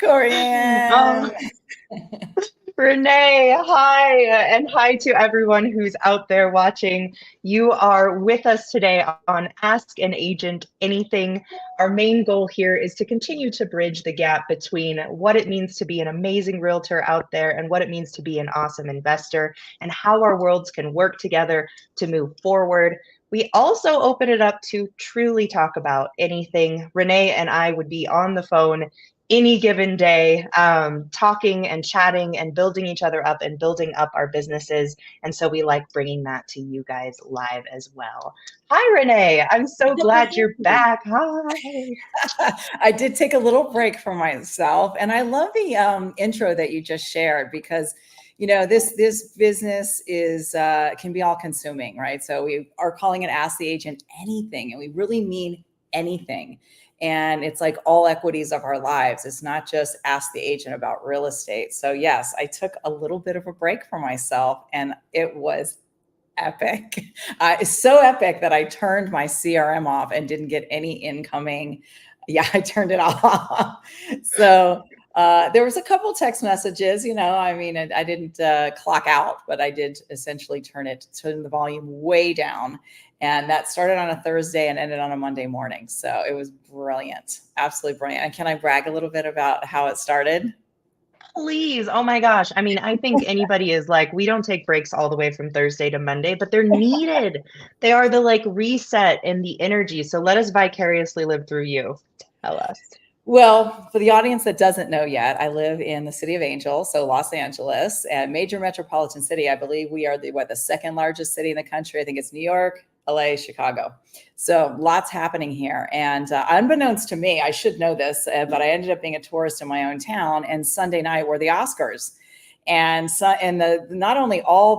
Corianne. Oh, Renee, hi, and hi to everyone who's out there watching. You are with us today on Ask an Agent Anything. Our main goal here is to continue to bridge the gap between what it means to be an amazing realtor out there and what it means to be an awesome investor, and how our worlds can work together to move forward. We also open it up to truly talk about anything. Renee and I would be on the phone any given day, talking and chatting and building each other up and building up our businesses. And so we like bringing that to you guys live as well. Hi, Renee. I'm so glad you're back. Hi. I did take a little break for myself, and I love the intro that you just shared because, this business is can be all consuming, right? So we are calling it Ask the Agent Anything, and we really mean anything. And it's like all equities of our lives. It's not just ask the agent about real estate. So yes, I took a little bit of a break for myself, and it was epic. It's so epic that I turned my CRM off and didn't get any incoming. Yeah, I turned it off. So there was a couple text messages, I mean, I didn't clock out, but I did essentially turn the volume way down. And that started on a Thursday and ended on a Monday morning. So it was brilliant, absolutely brilliant. And can I brag a little bit about how it started? Please. Oh my gosh. I mean, I think anybody is like, we don't take breaks all the way from Thursday to Monday, but they're needed. They are the like reset and the energy. So let us vicariously live through you. Tell us. Well, for the audience that doesn't know yet, I live in the city of Angels, so Los Angeles, and major metropolitan city. I believe we are the second largest city in the country. I think it's New York, LA, Chicago. So lots happening here. And unbeknownst to me, I should know this, but I ended up being a tourist in my own town. And Sunday night were the Oscars. And so, not only all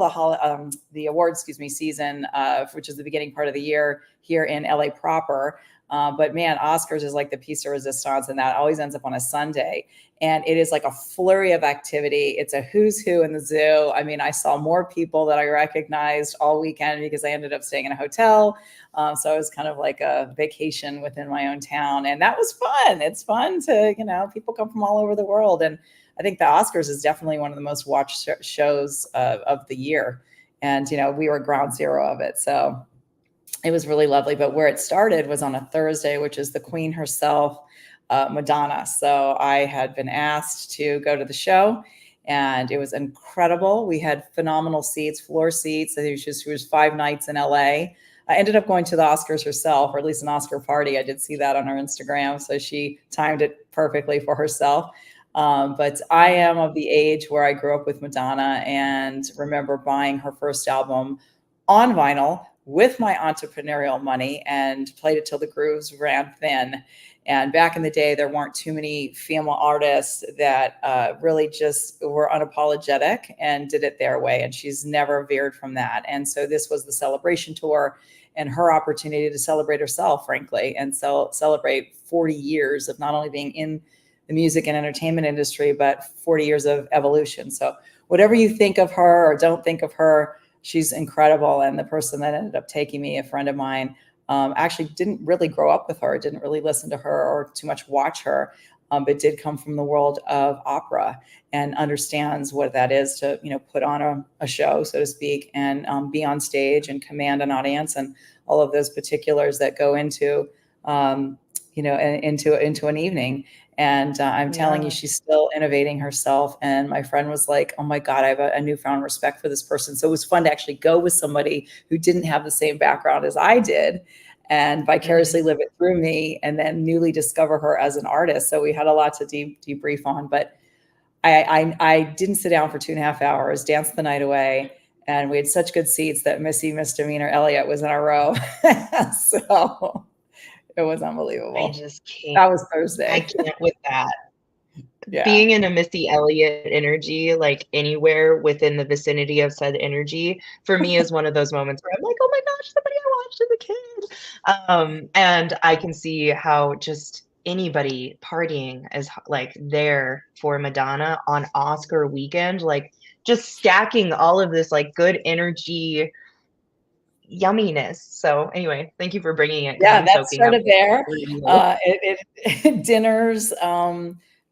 the awards, season, which is the beginning part of the year here in LA proper, but man, Oscars is like the piece de resistance, and that always ends up on a Sunday. And it is like a flurry of activity. It's a who's who in the zoo. I mean, I saw more people that I recognized all weekend because I ended up staying in a hotel. So it was kind of like a vacation within my own town. And that was fun. It's fun to, people come from all over the world. And I think the Oscars is definitely one of the most watched shows of the year. And, we were ground zero of it. So it was really lovely. But where it started was on a Thursday, which is the Queen herself, Madonna. So I had been asked to go to the show, and it was incredible. We had phenomenal seats, floor seats. I think she was 5 nights in LA. I ended up going to the Oscars herself, or at least an Oscar party. I did see that on her Instagram. So she timed it perfectly for herself. But I am of the age where I grew up with Madonna and remember buying her first album on vinyl with my entrepreneurial money and played it till the grooves ran thin. And back in the day, there weren't too many female artists that really just were unapologetic and did it their way. And she's never veered from that. And so this was the celebration tour and her opportunity to celebrate herself, frankly, and celebrate 40 years of not only being in the music and entertainment industry, but 40 years of evolution. So whatever you think of her or don't think of her, she's incredible. And the person that ended up taking me, a friend of mine, actually didn't really grow up with her, didn't really listen to her or too much watch her, but did come from the world of opera and understands what that is to, put on a show, so to speak, and be on stage and command an audience and all of those particulars that go into, into an evening. And I'm telling you, she's still innovating herself. And my friend was like, oh my God, I have a newfound respect for this person. So it was fun to actually go with somebody who didn't have the same background as I did and vicariously live it through me and then newly discover her as an artist. So we had a lot to debrief on, but I didn't sit down for 2.5 hours, danced the night away. And we had such good seats that Missy Misdemeanor Elliott was in our row. So it was unbelievable. I just can't. That was Thursday. I can't with that. Yeah. Being in a Missy Elliott energy, like anywhere within the vicinity of said energy, for me is one of those moments where I'm like, oh my gosh, somebody I watched as a kid. And I can see how just anybody partying is like there for Madonna on Oscar weekend, like just stacking all of this like good energy yumminess. So anyway, thank you for bringing it. Yeah, I'm that soaking up started there. for you. Dinners,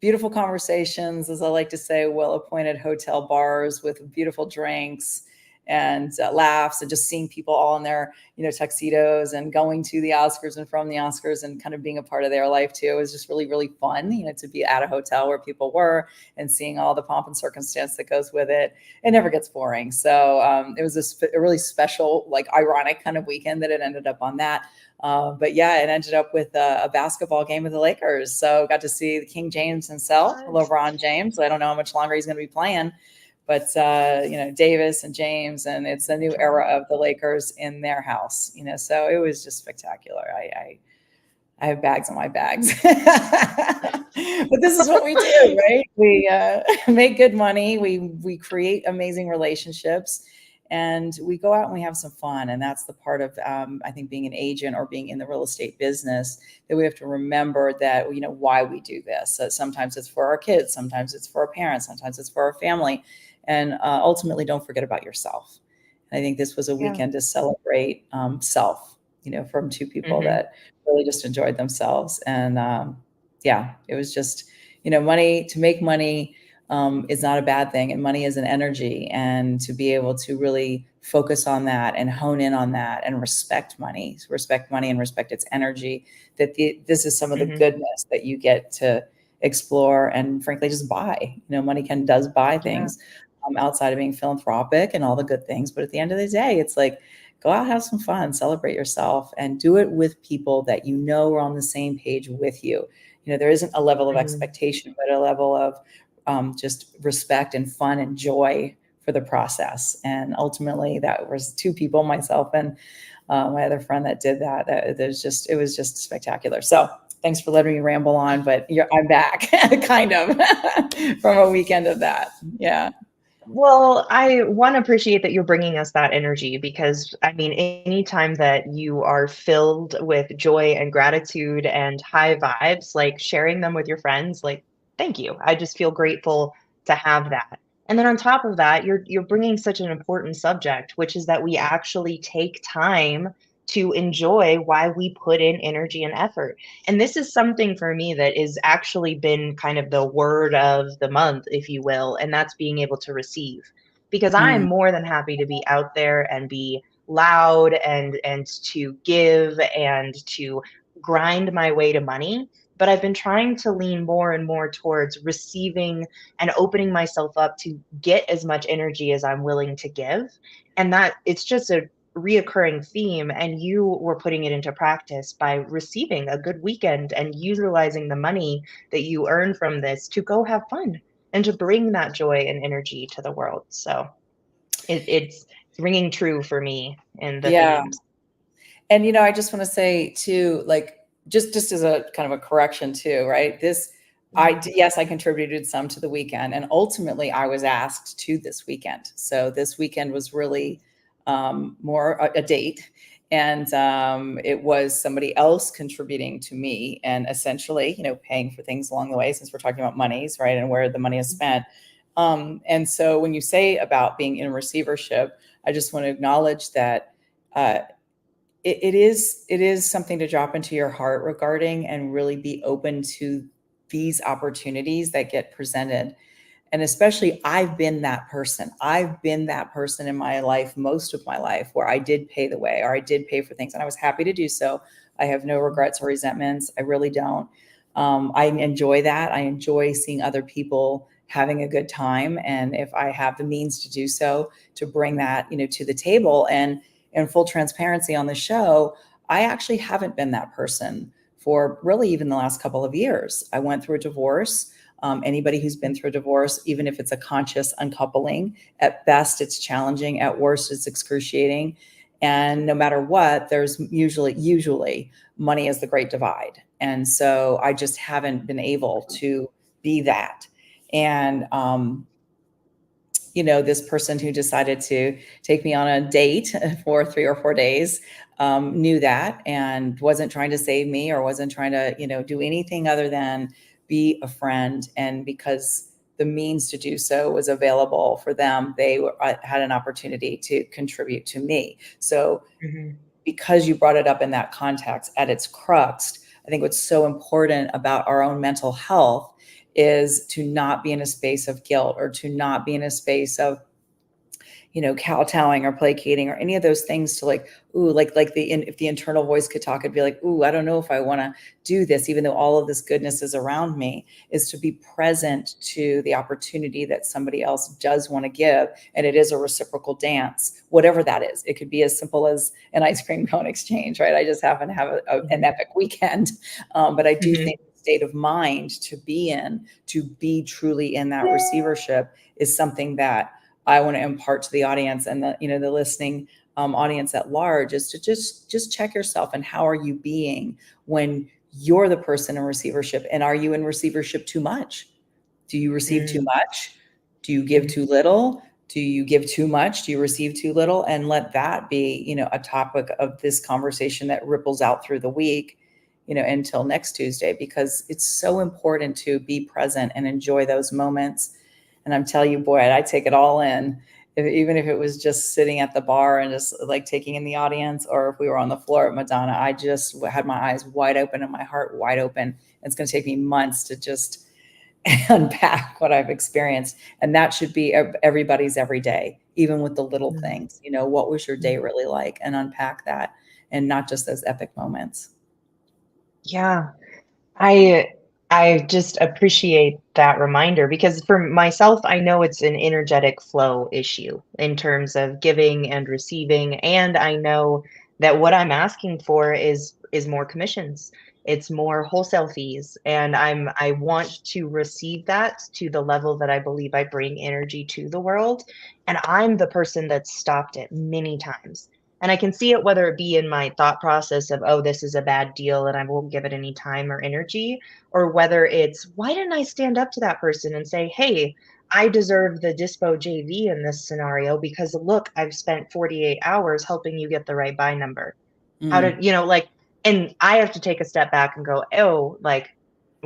beautiful conversations, as I like to say, well-appointed hotel bars with beautiful drinks and laughs, and just seeing people all in their, tuxedos and going to the Oscars and from the Oscars and kind of being a part of their life too. It was just really, really fun, to be at a hotel where people were and seeing all the pomp and circumstance that goes with it. It never gets boring. So it was a really special, like ironic kind of weekend that it ended up on that. But yeah, it ended up with a basketball game with the Lakers. So got to see the King James himself, LeBron James. I don't know how much longer he's going to be playing, but Davis and James, and it's a new era of the Lakers in their house. So it was just spectacular. I have bags on my bags, but this is what we do, right? We make good money. We create amazing relationships. And we go out and we have some fun. And that's the part of, I think, being an agent or being in the real estate business, that we have to remember that, why we do this. So sometimes it's for our kids, sometimes it's for our parents, sometimes it's for our family. And ultimately, don't forget about yourself. And I think this was a weekend to celebrate self, from two people that really just enjoyed themselves. And it was just, money, to make money is not a bad thing. And money is an energy. And to be able to really focus on that and hone in on that and respect money and respect its energy, that this is some of the goodness that you get to explore and frankly just buy. Money does buy things outside of being philanthropic and all the good things. But at the end of the day, it's like, go out, have some fun, celebrate yourself, and do it with people that are on the same page with you. There isn't a level of expectation, but a level of just respect and fun and joy for the process. And ultimately that was two people, myself and my other friend, that did that. It was just spectacular. So thanks for letting me ramble on, but I'm back kind of from a weekend of that. Yeah. Well, I want to appreciate that you're bringing us that energy, because I mean, anytime that you are filled with joy and gratitude and high vibes, like sharing them with your friends, like, thank you. I just feel grateful to have that. And then on top of that, you're bringing such an important subject, which is that we actually take time to enjoy why we put in energy and effort. And this is something for me that is actually been kind of the word of the month, if you will, and that's being able to receive. Because I am more than happy to be out there and be loud and to give and to grind my way to money. But I've been trying to lean more and more towards receiving and opening myself up to get as much energy as I'm willing to give. And that it's just a reoccurring theme, and you were putting it into practice by receiving a good weekend and utilizing the money that you earn from this to go have fun and to bring that joy and energy to the world. So it's ringing true for me in the themes. And I just want to say too, like, just as a kind of a correction too, right? Yes, I contributed some to the weekend, and ultimately I was asked to this weekend. So this weekend was really more a date, and it was somebody else contributing to me, and essentially, paying for things along the way, since we're talking about monies, right, and where the money is spent. And so when you say about being in receivership, I just want to acknowledge that it is something to drop into your heart regarding, and really be open to these opportunities that get presented. And especially, I've been that person. I've been that person in my life, most of my life, where I did pay the way, or I did pay for things, and I was happy to do so. I have no regrets or resentments. I really don't. I enjoy that. I enjoy seeing other people having a good time. And if I have the means to do so, to bring that, to the table. And in full transparency on the show, I actually haven't been that person for really even the last couple of years. I went through a divorce. Anybody who's been through a divorce, even if it's a conscious uncoupling, at best it's challenging, at worst it's excruciating. And no matter what, there's usually money is the great divide. And so I just haven't been able to be that. And, this person who decided to take me on a date for 3 or 4 days knew that, and wasn't trying to save me, or wasn't trying to, do anything other than be a friend. And because the means to do so was available for them, they had an opportunity to contribute to me. So because you brought it up in that context, at its crux, I think what's so important about our own mental health is to not be in a space of guilt, or to not be in a space of, kowtowing or placating or any of those things, to like, ooh, if the internal voice could talk, it'd be like, ooh, I don't know if I want to do this, even though all of this goodness is around me. Is to be present to the opportunity that somebody else does want to give. And it is a reciprocal dance, whatever that is. It could be as simple as an ice cream cone exchange, right? I just happen to have an epic weekend. But I do think the state of mind to be in, to be truly in that receivership, is something that I want to impart to the audience, and the listening audience at large, is to just check yourself. And how are you being when you're the person in receivership? And are you in receivership too much? Do you receive too much? Do you give too little? Do you give too much? Do you receive too little? And let that be, a topic of this conversation that ripples out through the week, until next Tuesday, because it's so important to be present and enjoy those moments. And I'm telling you, boy, I take it all in. Even if it was just sitting at the bar and just like taking in the audience, or if we were on the floor at Madonna, I just had my eyes wide open and my heart wide open. It's going to take me months to just unpack what I've experienced. And that should be everybody's every day, even with the little things. What was your day really like? And unpack that, and not just those epic moments. Yeah. I just appreciate that reminder, because for myself, I know it's an energetic flow issue in terms of giving and receiving. And I know that what I'm asking for is more commissions. It's more wholesale fees. And I want to receive that to the level that I believe I bring energy to the world. And I'm the person that's stopped it many times. And I can see it, whether it be in my thought process of, oh, this is a bad deal and I won't give it any time or energy, or whether it's, why didn't I stand up to that person and say, hey, I deserve the dispo JV in this scenario, because look, I've spent 48 hours helping you get the right buy number. How did, and I have to take a step back and go, oh, like,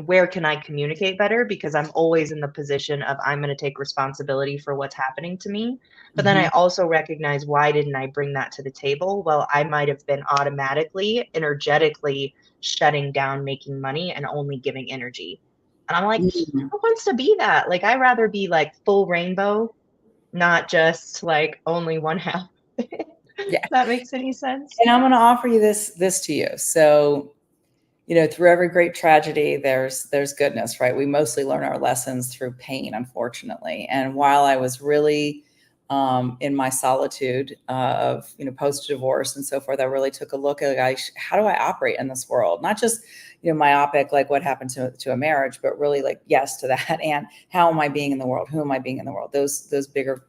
where can I communicate better? Because I'm always in the position of, I'm going to take responsibility for what's happening to me. But then I also recognize, why didn't I bring that to the table? Well, I might have been automatically, energetically shutting down making money and only giving energy. And I'm like, who wants to be that? Like, I'd rather be like full rainbow, not just like only one half. Yeah. If that makes any sense. And I'm going to offer you this to you. So, through every great tragedy, there's goodness, right? We mostly learn our lessons through pain, unfortunately. And while I was really in my solitude of, post-divorce and so forth, I really took a look at, like, how do I operate in this world? Not just, myopic, like what happened to a marriage, but really like, yes to that. And how am I being in the world? Who am I being in the world? Those bigger,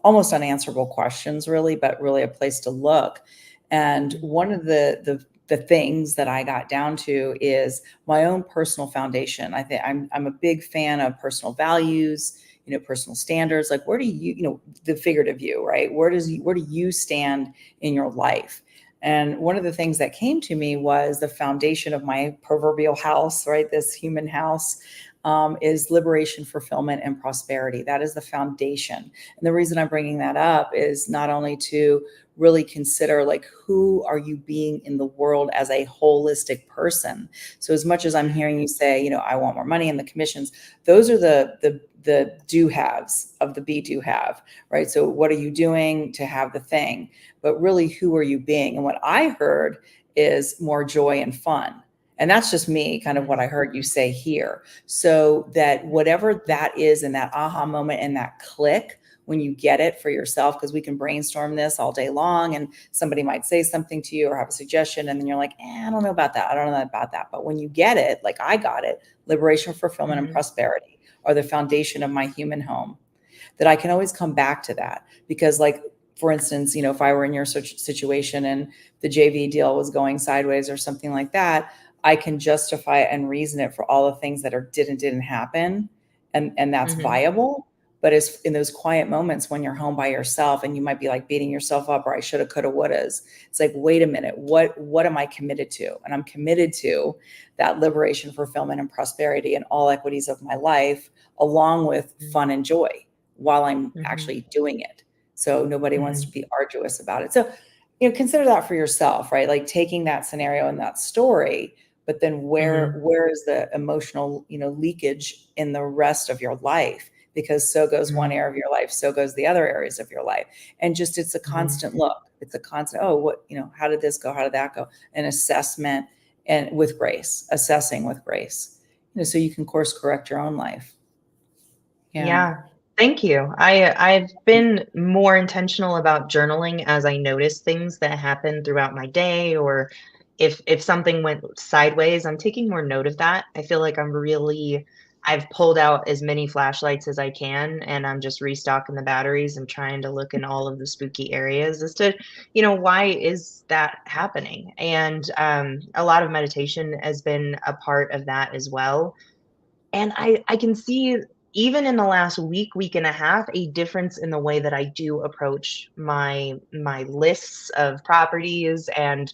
almost unanswerable questions, really, but really a place to look. And one of the things that I got down to is my own personal foundation. I think I'm a big fan of personal values, personal standards. Like, where do you, the figurative you, right? Where do you stand in your life? And one of the things that came to me was the foundation of my proverbial house, right? This human house, is liberation, fulfillment, and prosperity. That is the foundation. And the reason I'm bringing that up is not only to really consider, like, who are you being in the world as a holistic person? So as much as I'm hearing you say, I want more money and the commissions, those are the do haves of the be do have, right? So what are you doing to have the thing? But really, who are you being? And what I heard is more joy and fun. And that's just me, kind of what I heard you say here. So that whatever that is, in that aha moment and that click, when you get it for yourself, because we can brainstorm this all day long and somebody might say something to you or have a suggestion, and then you're like, I don't know about that. I don't know about that. But when you get it, like I got it, liberation, fulfillment, and prosperity are the foundation of my human home, that I can always come back to that. Because, like, for instance, if I were in your situation and the JV deal was going sideways or something like that, I can justify it and reason it for all the things that didn't happen. And that's viable. But it's in those quiet moments when you're home by yourself and you might be like beating yourself up, or I shoulda, coulda, wouldas. It's like, wait a minute, what am I committed to? And I'm committed to that liberation, fulfillment, and prosperity and all equities of my life, along with fun and joy while I'm actually doing it. So nobody wants to be arduous about it. So, consider that for yourself, right? Like taking that scenario and that story, but then where is the emotional, leakage in the rest of your life? Because so goes one area of your life, so goes the other areas of your life. And just, it's a constant look. It's a constant, oh, what, how did this go? How did that go? An assessment, and with grace, assessing with grace, so you can course correct your own life. Yeah. Thank you. I've been more intentional about journaling as I notice things that happen throughout my day, or if something went sideways, I'm taking more note of that. I feel like I've pulled out as many flashlights as I can, and I'm just restocking the batteries and trying to look in all of the spooky areas as to, why is that happening? And a lot of meditation has been a part of that as well. And I can see, even in the last week and a half, a difference in the way that I do approach my lists of properties and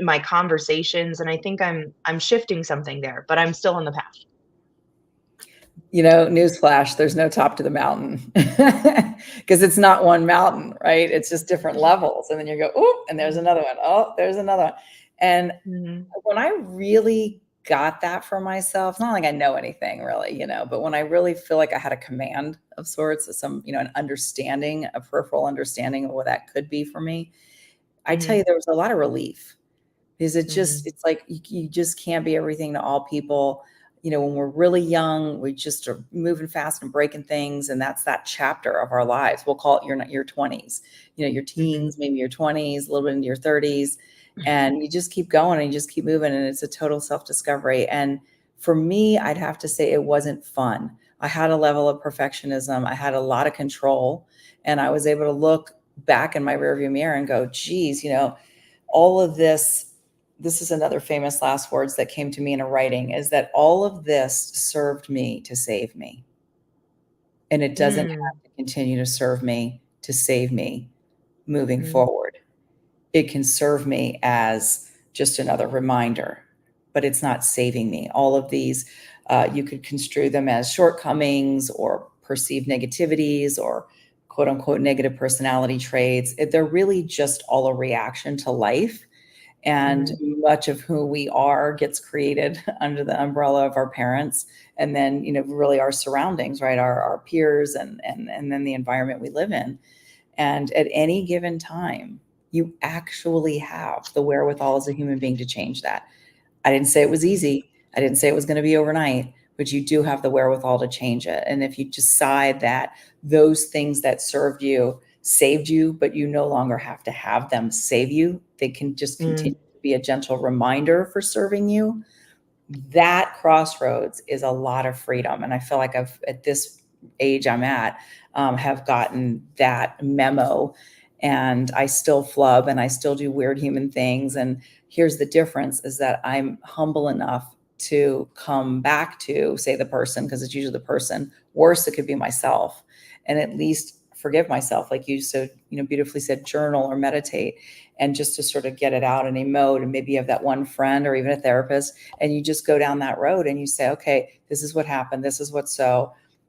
my conversations. And I think I'm shifting something there, but I'm still on the path. Newsflash, there's no top to the mountain, because it's not one mountain, right? It's just different levels. And then you go, oh, and there's another one. Oh, there's another one. And when I really got that for myself, it's not like I know anything really, but when I really feel like I had a command of sorts, some, an understanding, a peripheral understanding of what that could be for me, I tell you, there was a lot of relief, because it's like, you just can't be everything to all people. When we're really young, we just are moving fast and breaking things. And that's that chapter of our lives. We'll call it your 20s, your teens, maybe your 20s, a little bit into your 30s. And you just keep going and you just keep moving. And it's a total self-discovery. And for me, I'd have to say it wasn't fun. I had a level of perfectionism. I had a lot of control. And I was able to look back in my rearview mirror and go, geez, all of this is another famous last words that came to me in a writing, is that all of this served me to save me. And it doesn't have to continue to serve me to save me moving forward. It can serve me as just another reminder, but it's not saving me. All of these, you could construe them as shortcomings or perceived negativities or quote unquote negative personality traits. They're really just all a reaction to life. And much of who we are gets created under the umbrella of our parents, and then, really our surroundings, right? Our peers and then the environment we live in. And at any given time, you actually have the wherewithal as a human being to change that. I didn't say it was easy. I didn't say it was going to be overnight, but you do have the wherewithal to change it. And if you decide that those things that served you saved you, but you no longer have to have them save you, they can just continue to be a gentle reminder for serving you. That crossroads is a lot of freedom. And I feel like at this age I'm at, have gotten that memo. And I still flub and I still do weird human things. And here's the difference, is that I'm humble enough to come back to, say, the person, because it's usually the person. Worse, it could be myself. And at least forgive myself, like you so beautifully said, journal or meditate, and just to sort of get it out in a mode. And maybe you have that one friend or even a therapist, and you just go down that road and you say, okay, this is what happened. This is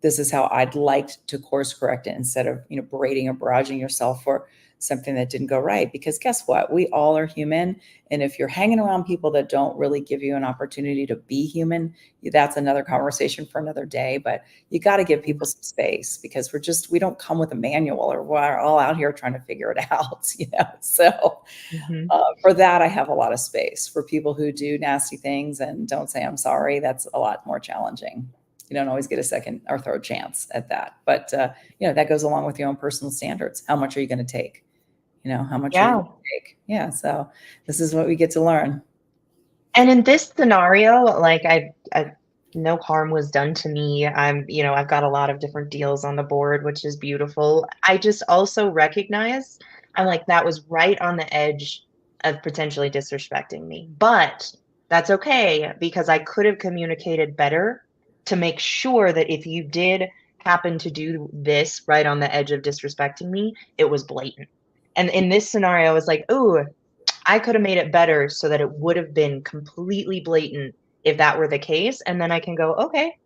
this is how I'd like to course correct it, instead of, berating or barraging yourself for something that didn't go right. Because guess what? We all are human. And if you're hanging around people that don't really give you an opportunity to be human, that's another conversation for another day. But you got to give people some space, because we don't come with a manual, or we're all out here trying to figure it out, So for that, I have a lot of space. For people who do nasty things and don't say, I'm sorry, that's a lot more challenging. You don't always get a second or third chance at that. But, that goes along with your own personal standards. How much are you going to take? How much are you going to take? Yeah. So this is what we get to learn. And in this scenario, like I no harm was done to me. I've got a lot of different deals on the board, which is beautiful. I just also recognize, I'm like, that was right on the edge of potentially disrespecting me. But that's okay, because I could have communicated better to make sure that if you did happen to do this right on the edge of disrespecting me, it was blatant. And in this scenario, I was like, oh, I could have made it better so that it would have been completely blatant if that were the case. And then I can go, okay,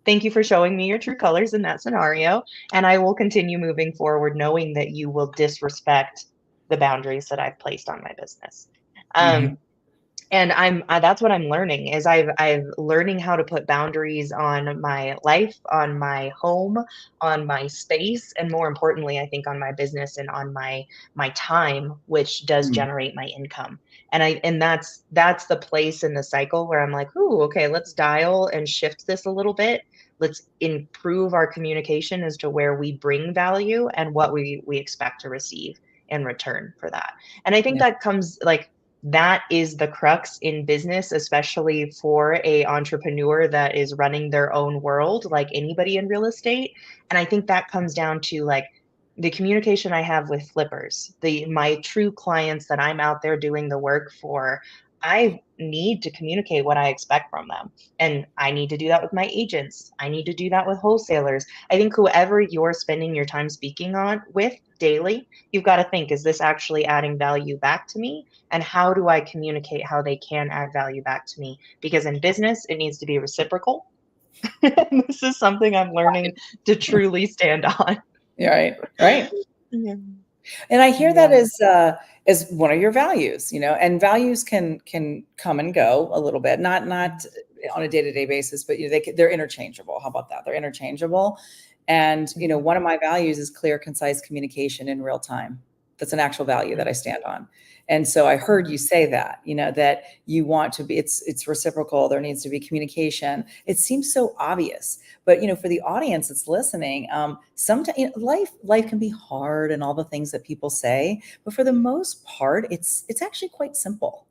thank you for showing me your true colors in that scenario. And I will continue moving forward, knowing that you will disrespect the boundaries that I've placed on my business. And that's what I'm learning is I've learning how to put boundaries on my life, on my home, on my space, and more importantly, I think on my business and on my time, which does Mm. generate my income. And that's the place in the cycle where I'm like, ooh, okay, let's dial and shift this a little bit. Let's improve our communication as to where we bring value and what we expect to receive in return for that. And I think Yeah. that comes like that is the crux in business, especially for a entrepreneur that is running their own world like anybody in real estate. And I think that comes down to like the communication I have with flippers, the my true clients that I'm out there doing the work for. I need to communicate what I expect from them. And I need to do that with my agents. I need to do that with wholesalers. I think whoever you're spending your time speaking on with daily, you've got to think, is this actually adding value back to me? And how do I communicate how they can add value back to me? Because in business, it needs to be reciprocal. And this is something I'm learning to truly stand on. Yeah, right. Right. Yeah. And I hear that Yeah. as one of your values, you know, and values can come and go a little bit, not on a day-to-day basis, but you know, they're interchangeable. How about that? They're interchangeable. And you know, Mhm. one of my values is clear, concise communication in real time. That's an actual value that I stand on. And so I heard you say that, you know, that you want to be, it's reciprocal. There needs to be communication. It seems so obvious, but you know, for the audience that's listening, sometimes you know, life can be hard and all the things that people say, but for the most part, it's actually quite simple.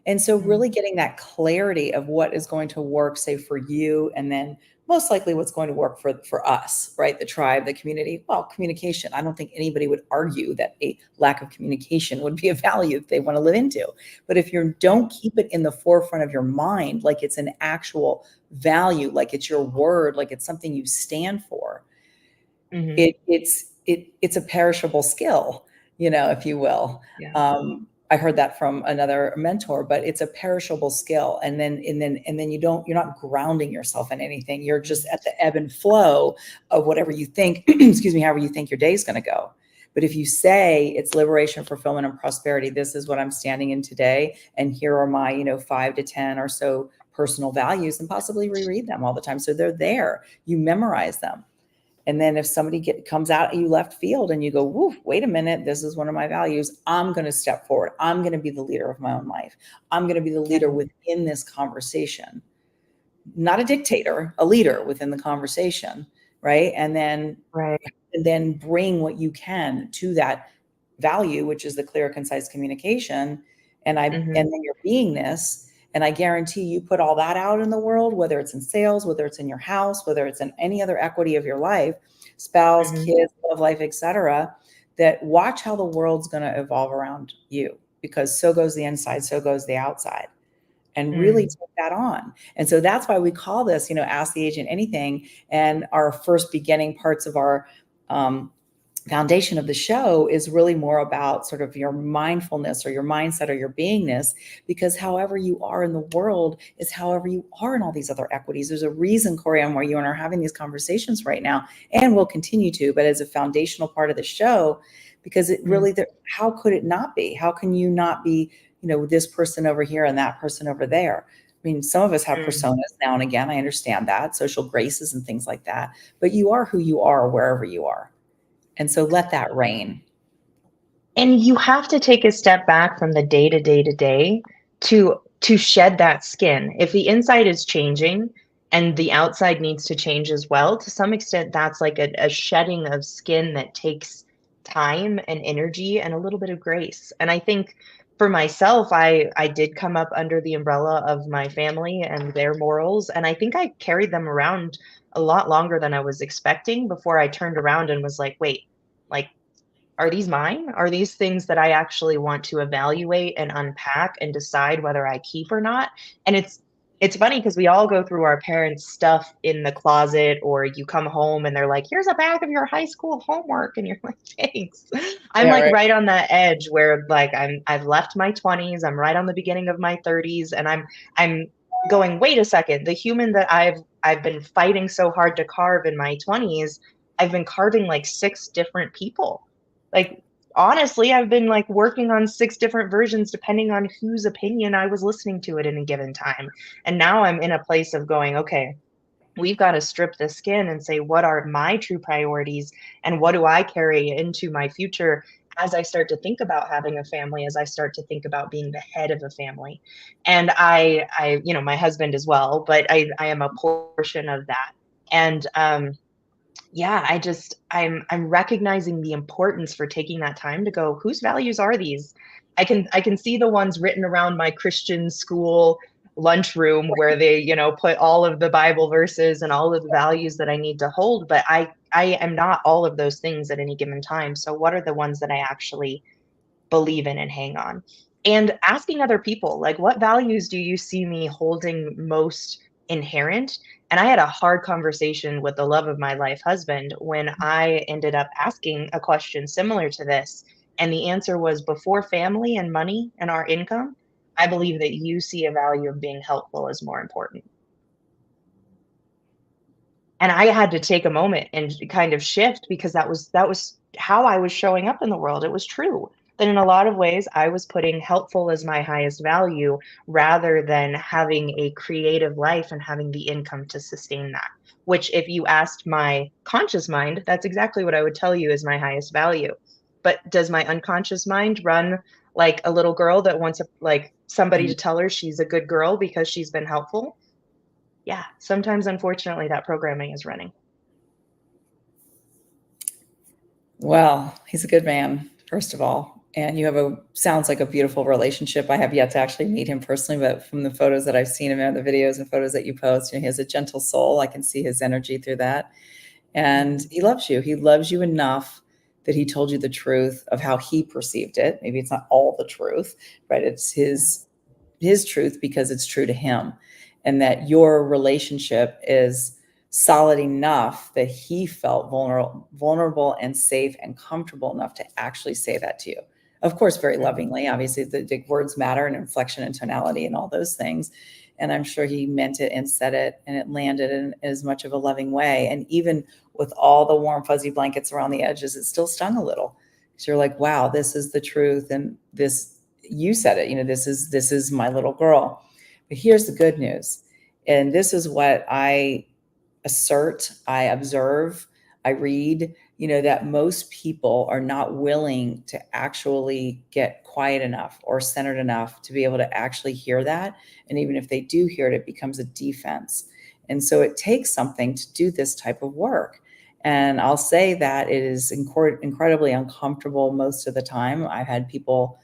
And so Mhm. really getting that clarity of what is going to work, say for you, and then most likely what's going to work for us, right? The tribe, the community. Well, communication. I don't think anybody would argue that a lack of communication would be a value that they want to live into. But if you don't keep it in the forefront of your mind, like it's an actual value, like it's your word, like it's something you stand for, Mhm. it's a perishable skill, you know, if you will. Yeah. I heard that from another mentor, but it's a perishable skill. And then you're not grounding yourself in anything. You're just at the ebb and flow of whatever you think, excuse me, however you think your day's going to go. But if you say it's liberation, fulfillment, and prosperity, this is what I'm standing in today, and here are my, you know, 5 to 10 or so personal values, and possibly reread them all the time. So they're there. You memorize them. And then if somebody comes out at you left field and you go, woof, wait a minute, this is one of my values. I'm going to step forward. I'm going to be the leader of my own life. I'm going to be the leader Yeah. within this conversation, not a dictator, a leader within the conversation. Right. Right. And then bring what you can to that value, which is the clear, concise communication. And Mhm. then your beingness. And I guarantee you put all that out in the world, whether it's in sales, whether it's in your house, whether it's in any other equity of your life, spouse, Mhm. kids, love life, etc., that watch how the world's going to evolve around you, because so goes the inside, so goes the outside. And really Mm. take that on. And so that's why we call this, you know, Ask the Agent Anything. And our first beginning parts of our um, foundation of the show is really more about sort of your mindfulness or your mindset or your beingness, because however you are in the world is however you are in all these other equities. There's a reason, Corianne, why you and I are having these conversations right now, and will continue to, but as a foundational part of the show, because it Mm. really, how could it not be? How can you not be, you know, this person over here and that person over there? I mean, some of us have Mm. personas now and again. I understand that, social graces and things like that, but you are who you are wherever you are. And so let that reign. And you have to take a step back from the day to day to day to shed that skin. If the inside is changing and the outside needs to change as well, to some extent, that's like a shedding of skin that takes time and energy and a little bit of grace. And I think for myself, I did come up under the umbrella of my family and their morals, and I think I carried them around a lot longer than I was expecting before I turned around and was like, wait, like are these mine? Are these things that I actually want to evaluate and unpack and decide whether I keep or not? And it's funny because we all go through our parents' stuff in the closet, or you come home and they're like, "Here's a bag of your high school homework," and you're like, "Thanks." I'm Yeah, like right. right on that edge where like I've left my 20s, I'm right on the beginning of my 30s, and I'm going, wait a second, the human that I've been fighting so hard to carve in my 20s, I've been carving like 6 different people like honestly, I've been like working on 6 different versions depending on whose opinion I was listening to at any given time. And now I'm in a place of going, okay, we've got to strip the skin and say, what are my true priorities and what do I carry into my future as I start to think about having a family, as I start to think about being the head of a family. And my husband as well, but I am a portion of that. And yeah, I'm recognizing the importance for taking that time to go, whose values are these? I can see the ones written around my Christian school lunchroom where they, put all of the Bible verses and all of the values that I need to hold, but I am not all of those things at any given time. So what are the ones that I actually believe in and hang on? And asking other people, like, what values do you see me holding most inherent? And I had a hard conversation with the love of my life husband when I ended up asking a question similar to this. And the answer was, before family and money and our income, I believe that you see a value of being helpful as more important. And I had to take a moment and kind of shift because that was how I was showing up in the world. It was true that in a lot of ways I was putting helpful as my highest value rather than having a creative life and having the income to sustain that. Which, if you asked my conscious mind, that's exactly what I would tell you is my highest value. But does my unconscious mind run like a little girl that wants somebody to tell her she's a good girl because she's been helpful? Yeah, sometimes unfortunately that programming is running. Well, he's a good man, first of all. And you have sounds like a beautiful relationship. I have yet to actually meet him personally, but from the photos that I've seen him in, the videos and photos that you post, he has a gentle soul. I can see his energy through that. And he loves you. He loves you enough that he told you the truth of how he perceived it. Maybe it's not all the truth, but it's his truth because it's true to him. And that your relationship is solid enough that he felt vulnerable and safe and comfortable enough to actually say that to you. Of course, very lovingly. Obviously, the words matter and inflection and tonality and all those things. And I'm sure he meant it and said it, and it landed in as much of a loving way. And even with all the warm, fuzzy blankets around the edges, it still stung a little. Because you're like, wow, this is the truth. And this, you said it, this is my little girl. But here's the good news. And this is what I assert, I observe, I read, that most people are not willing to actually get quiet enough or centered enough to be able to actually hear that. And even if they do hear it, it becomes a defense. And so it takes something to do this type of work. And I'll say that it is incredibly uncomfortable most of the time. I've had people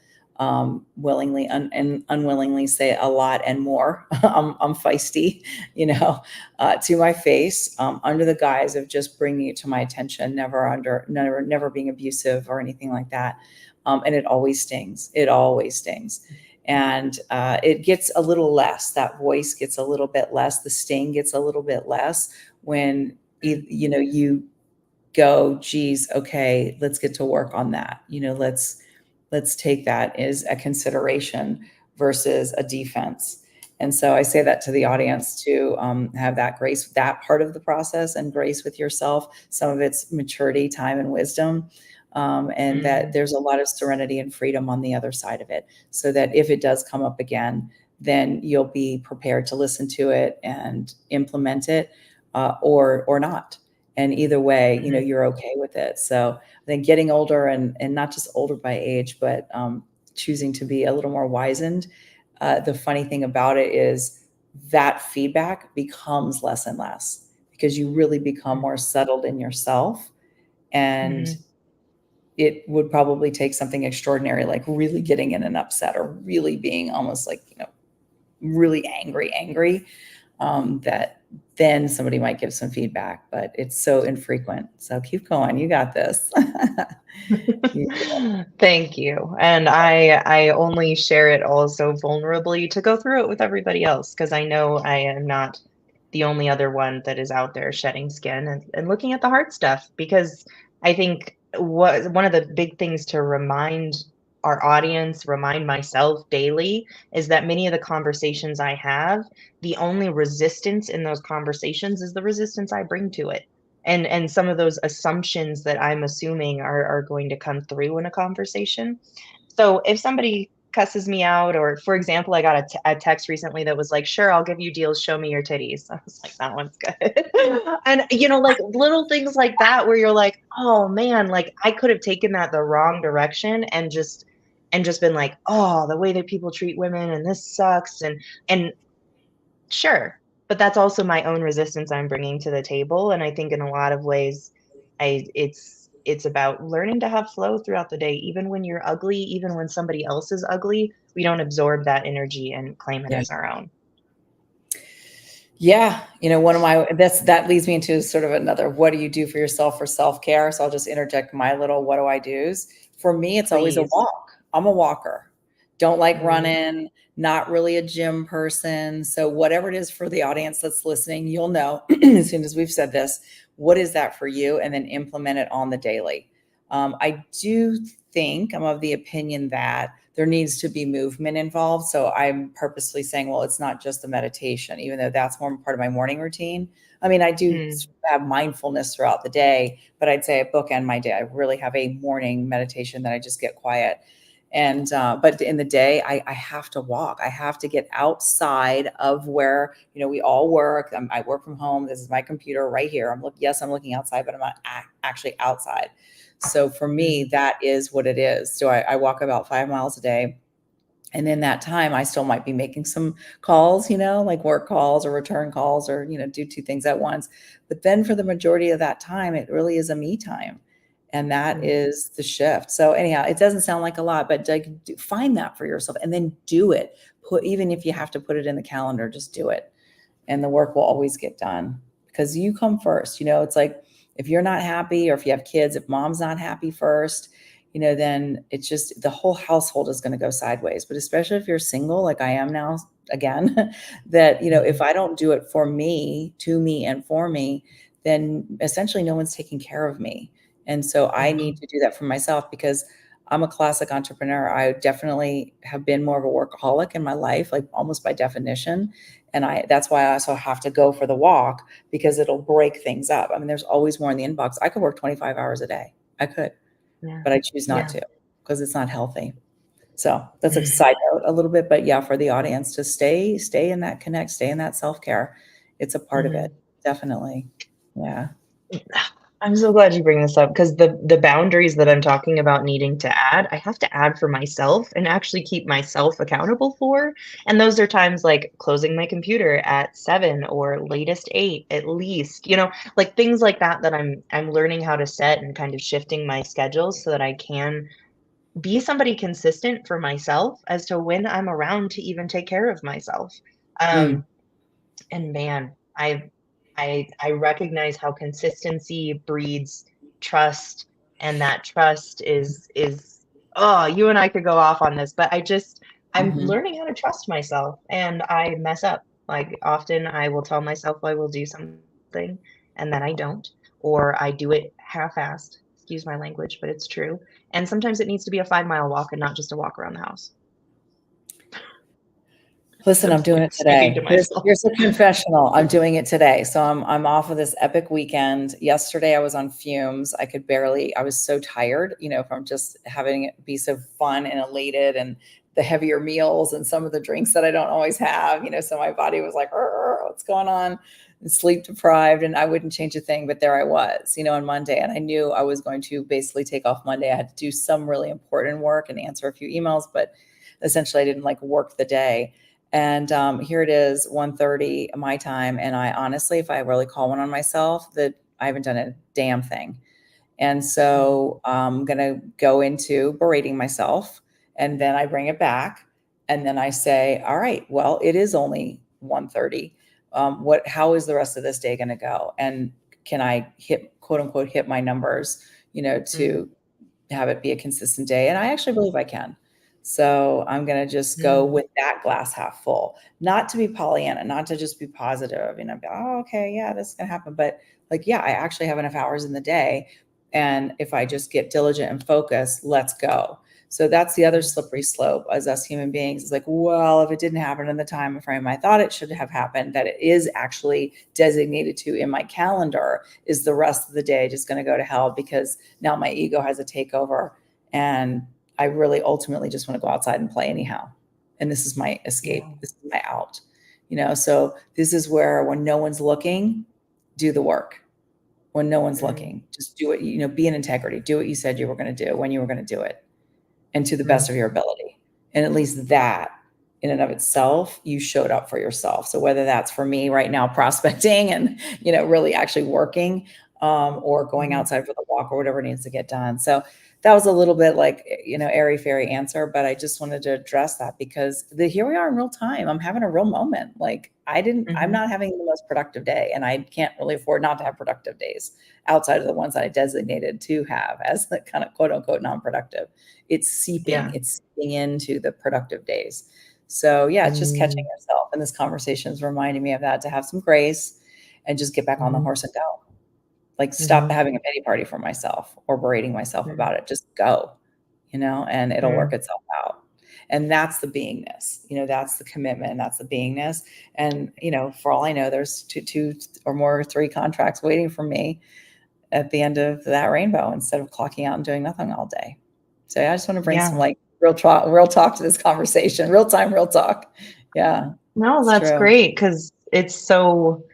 willingly and unwillingly say a lot and more. I'm feisty, to my face, under the guise of just bringing it to my attention, never being abusive or anything like that. And it always stings. It always stings. And it gets a little less. That voice gets a little bit less. The sting gets a little bit less when you go, geez, okay, let's get to work on that. Let's take that as a consideration versus a defense. And so I say that to the audience to have that grace, that part of the process, and grace with yourself. Some of it's maturity, time, and wisdom. And that there's a lot of serenity and freedom on the other side of it. So that if it does come up again, then you'll be prepared to listen to it and implement it, or not. And either way, you're okay with it. So I think getting older and not just older by age, but choosing to be a little more wizened. The funny thing about it is that feedback becomes less and less because you really become more settled in yourself. And it would probably take something extraordinary, like really getting in an upset or really being almost like, really angry, that then somebody might give some feedback, but it's so infrequent. So keep going. You got this. Thank you. And I only share it also vulnerably to go through it with everybody else, because I know I am not the only other one that is out there shedding skin and looking at the hard stuff. Because I think one of the big things to remind our audience, remind myself daily, is that many of the conversations I have, the only resistance in those conversations is the resistance I bring to it. and some of those assumptions that I'm assuming are going to come through in a conversation. So if somebody cusses me out, or for example, I got a text recently that was like, "Sure, I'll give you deals. Show me your titties." I was like, "That one's good." And like little things like that, where you're like, "Oh man, like I could have taken that the wrong direction and just been like, oh, the way that people treat women and this sucks." And sure, but that's also my own resistance I'm bringing to the table, and I think in a lot of ways, it's about learning to have flow throughout the day, even when you're ugly, even when somebody else is ugly, we don't absorb that energy and claim it Yeah. as our own. Yeah. That leads me into sort of another, what do you do for yourself for self-care? So I'll just interject my little, what do I do's? For me, it's always a Please. walk. I'm a walker. Don't like Mm, running, not really a gym person. So whatever it is for the audience that's listening, you'll know as soon as we've said this, what is that for you? And then implement it on the daily. I do think I'm of the opinion that there needs to be movement involved. So I'm purposely saying, well, it's not just the meditation, even though that's more part of my morning routine. I mean, I do mm, have mindfulness throughout the day, but I'd say I bookend my day. I really have a morning meditation that I just get quiet. And, but in the day, I have to walk. I have to get outside of where, we all work. I work from home. This is my computer right here. I'm looking outside, but I'm not actually outside. So for me, mm, that is what it is. So I walk about 5 miles a day. And in that time, I still might be making some calls, like work calls or return calls, or, do two things at once. But then for the majority of that time, it really is a me time. And that mm, is the shift. So anyhow, it doesn't sound like a lot, but like find that for yourself and then do it. Even if you have to put it in the calendar, just do it. And the work will always get done because you come first. It's like, if you're not happy, or if you have kids, if mom's not happy first, then it's just the whole household is going to go sideways. But especially if you're single, like I am now, again, that, if mhm, I don't do it for me, to me, and for me, then essentially no one's taking care of me. And so I need mhm, to do that for myself, because I'm a classic entrepreneur. I definitely have been more of a workaholic in my life, like almost by definition. And that's why I also have to go for the walk, because it'll break things up. I mean, there's always more in the inbox. I could work 25 hours a day. I could, yeah, but I choose not yeah, to, because it's not healthy. So that's a mm, side note a little bit, but yeah, for the audience to stay in that connect, stay in that self-care. It's a part of it. mhm. Definitely. Yeah. I'm so glad you bring this up, because the boundaries that I'm talking about needing to add, I have to add for myself and actually keep myself accountable for. And those are times like closing my computer at 7 or latest 8 at least, like things like that that I'm learning how to set and kind of shifting my schedule so that I can be somebody consistent for myself as to when I'm around to even take care of myself. Mm. Um, and man, I recognize how consistency breeds trust, and that trust is oh, you and I could go off on this, but I'm Mhm. learning how to trust myself, and I mess up. Like often I will tell myself I will do something and then I don't, or I do it half-assed. Excuse my language, but it's true. And sometimes it needs to be a 5-mile walk and not just a walk around the house. Listen, I'm I'm doing it speaking to today. Here's myself. here's a confessional. I'm doing it today. So I'm off of this epic weekend. Yesterday I was on fumes. I was so tired, from just having it be so fun and elated, and the heavier meals and some of the drinks that I don't always have, so my body was like, what's going on? And sleep deprived, and I wouldn't change a thing, but there I was, on Monday. And I knew I was going to basically take off Monday. I had to do some really important work and answer a few emails, but essentially I didn't like work the day. And here it is, 1:30 my time. And I honestly, if I really call one on myself, that I haven't done a damn thing. And Mm, so I'm going to go into berating myself. And then I bring it back. And then I say, all right, well, it is only 1:30. How is the rest of this day going to go? And can I quote unquote, hit my numbers, mm, to have it be a consistent day? And I actually believe I can. So I'm going to just go mm, with that glass half full, not to be Pollyanna, not to just be positive, oh, okay, yeah, this is going to happen. But like, yeah, I actually have enough hours in the day. And if I just get diligent and focused, let's go. So that's the other slippery slope as us human beings. It's like, well, if it didn't happen in the time frame I thought it should have happened, that it is actually designated to in my calendar, is the rest of the day just going to go to hell because now my ego has a takeover and I really ultimately just want to go outside and play anyhow. And this is my escape. Yeah. This is my out, so this is where when no one's looking, do the work. When no one's looking, just do it, be in integrity, do what you said you were going to do when you were going to do it, and to the best of your ability. And at least that in and of itself, you showed up for yourself. So whether that's for me right now, prospecting and, really actually working, or going outside for the walk or whatever needs to get done. So that was a little bit like, airy fairy answer, but I just wanted to address that because here we are in real time. I'm having a real moment. Like I'm not having the most productive day, and I can't really afford not to have productive days outside of the ones that I designated to have as the kind of quote unquote non-productive. It's seeping into the productive days. So yeah, it's just catching yourself. And this conversation is reminding me of that, to have some grace and just get back on the horse and go. Like stop having a pity party for myself or berating myself about it. Just go, and it'll work itself out. And that's the beingness, that's the commitment. That's the beingness. And, for all I know, there's two or more, 3 contracts waiting for me at the end of that rainbow instead of clocking out and doing nothing all day. So I just want to bring some like real talk to this conversation, real time, real talk. Yeah. No, that's great. 'Cause it's so,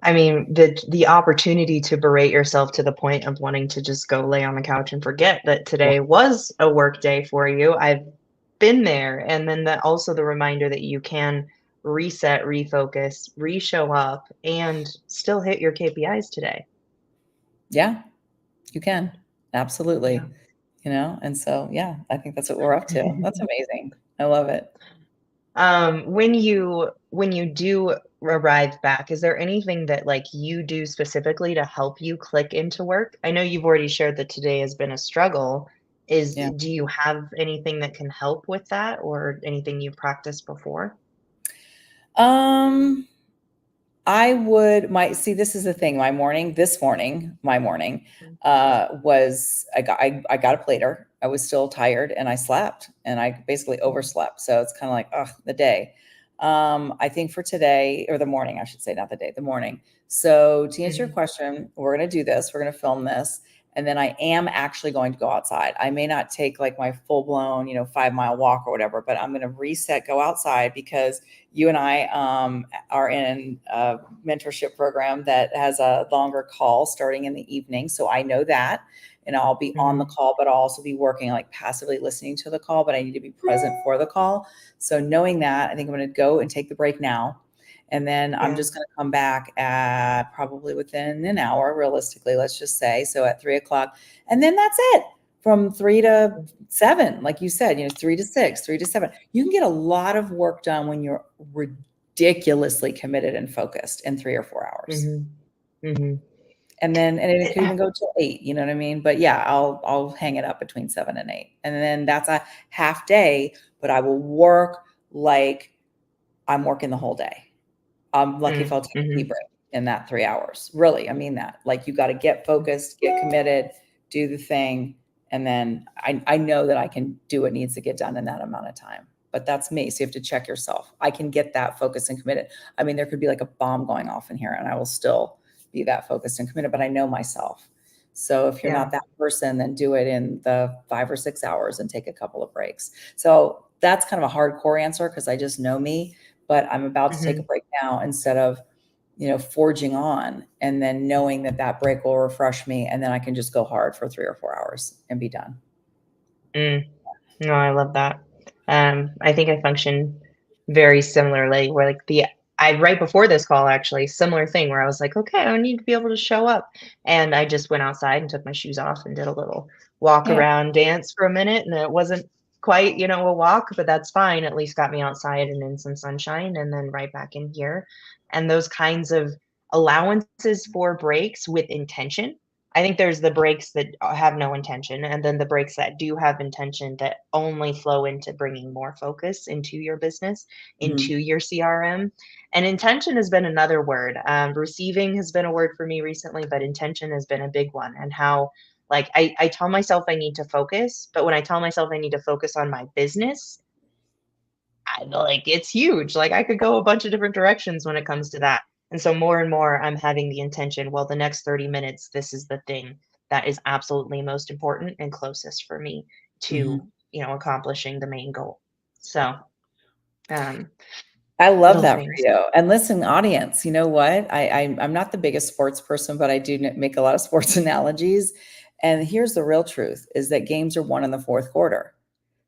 I mean, the opportunity to berate yourself to the point of wanting to just go lay on the couch and forget that today was a work day for you. I've been there. And then also the reminder that you can reset, refocus, re-show up, and still hit your KPIs today. Yeah, you can. Absolutely. And so, yeah, I think that's what we're up to. That's amazing. I love it. When you do arrive back, is there anything that like you do specifically to help you click into work? I know you've already shared that today has been a struggle. Do you have anything that can help with that, or anything you've practiced before? I would this is the thing. This morning, was I got a plater. I was still tired and I slept and I basically overslept. So it's kind of like, the day. I think for today, or the morning, I should say, not the day, the morning. So to answer your question, we're going to do this. We're going to film this. And then I am actually going to go outside. I may not take like my full blown, 5-mile walk or whatever, but I'm going to reset, go outside, because you and I are in a mentorship program that has a longer call starting in the evening. So I know that, and I'll be on the call, but I'll also be working, like passively listening to the call, but I need to be present for the call. So knowing that, I think I'm going to go and take the break now. And then I'm just going to come back at probably within an hour, realistically, let's just say. So at 3:00. And then that's it. From 3 to 7, like you said, 3 to 6, 3 to 7. You can get a lot of work done when you're ridiculously committed and focused in 3 or 4 hours. And it could even go till 8, you know what I mean? But yeah, I'll hang it up between 7 and 8. And then that's a half day, but I will work like I'm working the whole day. I'm lucky if I'll take a tea break in that 3 hours. Really, I mean that. Like, you got to get focused, get committed, do the thing. And then I know that I can do what needs to get done in that amount of time. But that's me. So you have to check yourself. I can get that focused and committed. I mean, there could be like a bomb going off in here and I will still be that focused and committed, but I know myself. So if you're not that person, then do it in the 5 or 6 hours and take a couple of breaks. So that's kind of a hardcore answer because I just know me, but I'm about to take a break now instead of, forging on and then knowing that break will refresh me. And then I can just go hard for 3 or 4 hours and be done. No, I love that. I think I function very similarly, where like right before this call, actually, similar thing where I was like, okay, I need to be able to show up. And I just went outside and took my shoes off and did a little walk around dance for a minute. And it wasn't quite, a walk, but that's fine. At least got me outside and in some sunshine, and then right back in here. And those kinds of allowances for breaks with intention. I think there's the breaks that have no intention, and then the breaks that do have intention that only flow into bringing more focus into your business, into your CRM. And intention has been another word. Receiving has been a word for me recently, but intention has been a big one. And how, Like I tell myself I need to focus, but when I tell myself I need to focus on my business, like it's huge. Like I could go a bunch of different directions when it comes to that. And so more and more I'm having the intention, well, the next 30 minutes, this is the thing that is absolutely most important and closest for me to, Mhm. accomplishing the main goal. So, um, I love little that for things. you. And listen, audience, you know what? I'm not the biggest sports person, but I do make a lot of sports analogies. And here's the real truth is that games are won in the fourth quarter.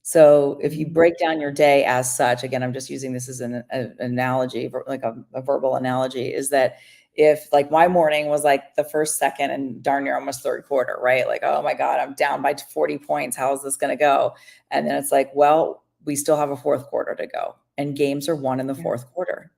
So if you Mhm. break down your day as such, again, I'm just using this as an analogy, like a verbal analogy, is that if like my morning was like the first, second, and darn near almost third quarter, right? Like, oh my God, I'm down by 40 points. How is this going to go? And then it's like, well, we still have a fourth quarter to go. And games are won in the Yeah. fourth quarter.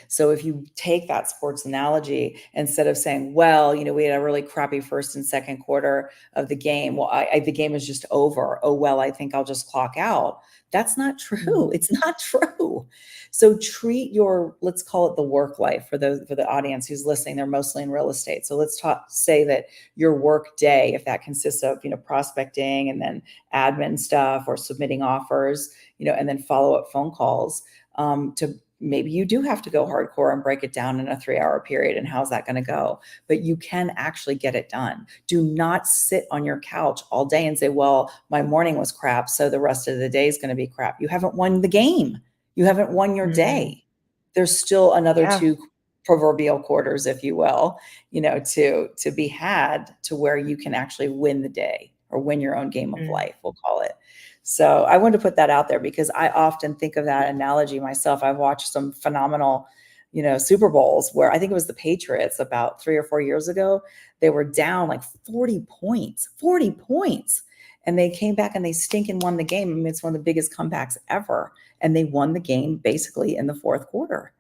So if you take that sports analogy, instead of saying, well, we had a really crappy first and second quarter of the game. Well, the game is just over. Oh, well, I think I'll just clock out. That's not true. Mhm. It's not true. So treat your, let's call it the work life for the audience who's listening. They're mostly in real estate. So let's say that your work day, if that consists of, prospecting and then admin stuff or submitting offers, and then follow up phone calls, to maybe you do have to go hardcore and break it down in a 3-hour period. And how's that going to go? But you can actually get it done. Do not sit on your couch all day and say, well, my morning was crap, so the rest of the day is going to be crap. You haven't won the game. You haven't won your Mm. day. There's still another Yeah. 2 proverbial quarters, if you will, to be had to where you can actually win the day or win your own game of Mm. life, we'll call it. So I wanted to put that out there because I often think of that analogy myself. I've watched some phenomenal, Super Bowls where I think it was the Patriots about 3 or 4 years ago. They were down like 40 points. And they came back and they stinking won the game. I mean, it's one of the biggest comebacks ever. And they won the game basically in the fourth quarter.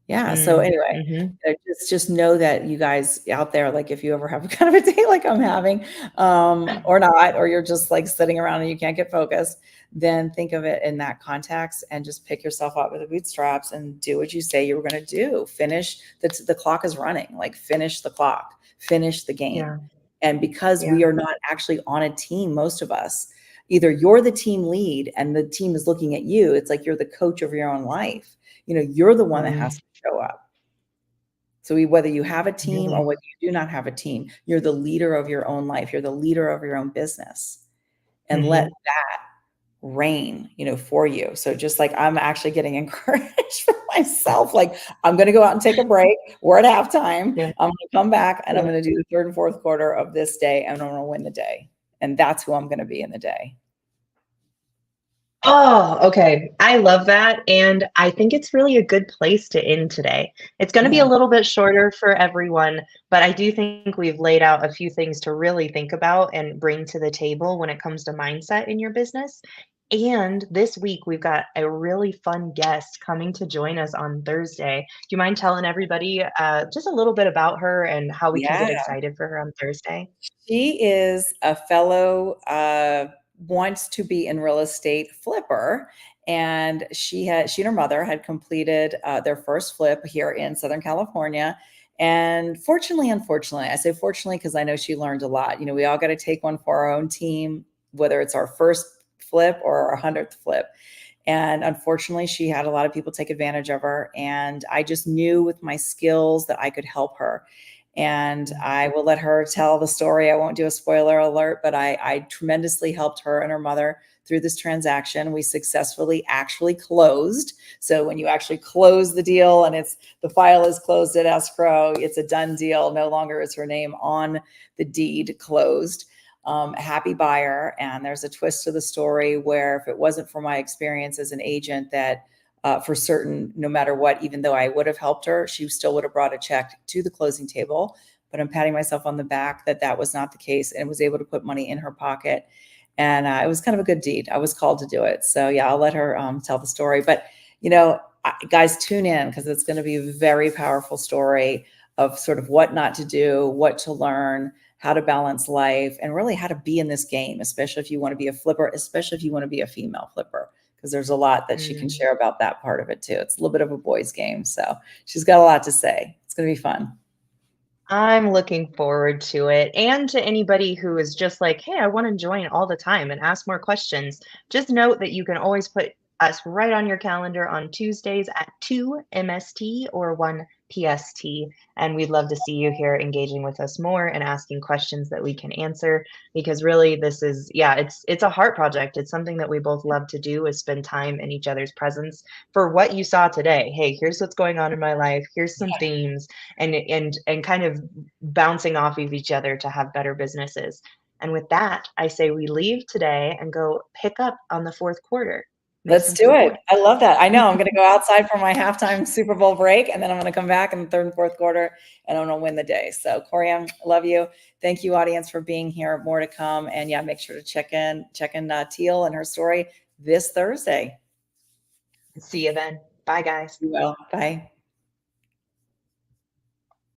Yeah. So Mm. anyway, Mhm. just know that you guys out there, like if you ever have kind of a day like I'm having, or not, or you're just like sitting around and you can't get focused, then think of it in that context and just pick yourself up with the bootstraps and do what you say you were going to do. Finish the clock is running, like finish the clock, finish the game. Yeah. And because Yeah. we are not actually on a team, most of us, either you're the team lead and the team is looking at you. It's like you're the coach of your own life. You're the one that has Mm. to show up. So whether you have a team or Really. whether you do not have a team, you're the leader of your own life. You're the leader of your own business, and let Mhm. that reign, for you. So just like I'm actually getting encouraged for myself, like I'm going to go out and take a break. We're at halftime. Yeah. I'm going to come back and I'm Yeah. going to do the third and fourth quarter of this day and I'm going to win the day. And that's who I'm going to be in the day. Oh, okay. I love that, and I think it's really a good place to end today. It's gonna be a Yeah. little bit shorter for everyone, but I do think we've laid out a few things to really think about and bring to the table when it comes to mindset in your business. And this week, we've got a really fun guest coming to join us on Thursday. Do you mind telling everybody, just a little bit about her and how we can Yeah. get excited for her on Thursday? She is a fellow, wants to be in real estate flipper. And she and her mother had completed their first flip here in Southern California. And unfortunately, I say fortunately because I know she learned a lot. We all got to take one for our own team, whether it's our first flip or our 100th flip. And unfortunately, she had a lot of people take advantage of her. And I just knew with my skills that I could help her. And I will let her tell the story. I won't do a spoiler alert, but I tremendously helped her and her mother through this transaction. We successfully actually closed. So when you actually close the deal and the file is closed at escrow, it's a done deal. No longer is her name on the deed. Closed. Happy buyer. And there's a twist to the story where if it wasn't for my experience as an agent that for certain, no matter what, even though I would have helped her, she still would have brought a check to the closing table. But I'm patting myself on the back that was not the case and was able to put money in her pocket. And it was kind of a good deed. I was called to do it. So yeah, I'll let her tell the story. But, guys, tune in because it's going to be a very powerful story of sort of what not to do, what to learn, how to balance life, and really how to be in this game, especially if you want to be a flipper, especially if you want to be a female flipper because there's a lot that she can Mm. share about that part of it too. It's a little bit of a boys game. So she's got a lot to say. It's going to be fun. I'm looking forward to it. And to anybody who is just like, hey, I want to join all the time and ask more questions, just note that you can always put us right on your calendar on Tuesdays at 2 MST or 1 PST. And we'd love to see you here engaging with us more and asking questions that we can answer, because really this is, yeah, it's a heart project. It's something that we both love to do, is spend time in each other's presence. For what you saw today, hey, here's what's going on in my life. Here's some themes, and kind of bouncing off of each other to have better businesses. And with that, I say we leave today and go pick up on the fourth quarter. Make Let's some do it. food. I love that. I know I'm going to go outside for my halftime Super Bowl break, and then I'm going to come back in the third and fourth quarter, and I'm going to win the day. So Corey, I love you. Thank you, audience, for being here. More to come. And yeah, make sure to check in Teal and her story this Thursday. See you then. Bye, guys. You will. Bye.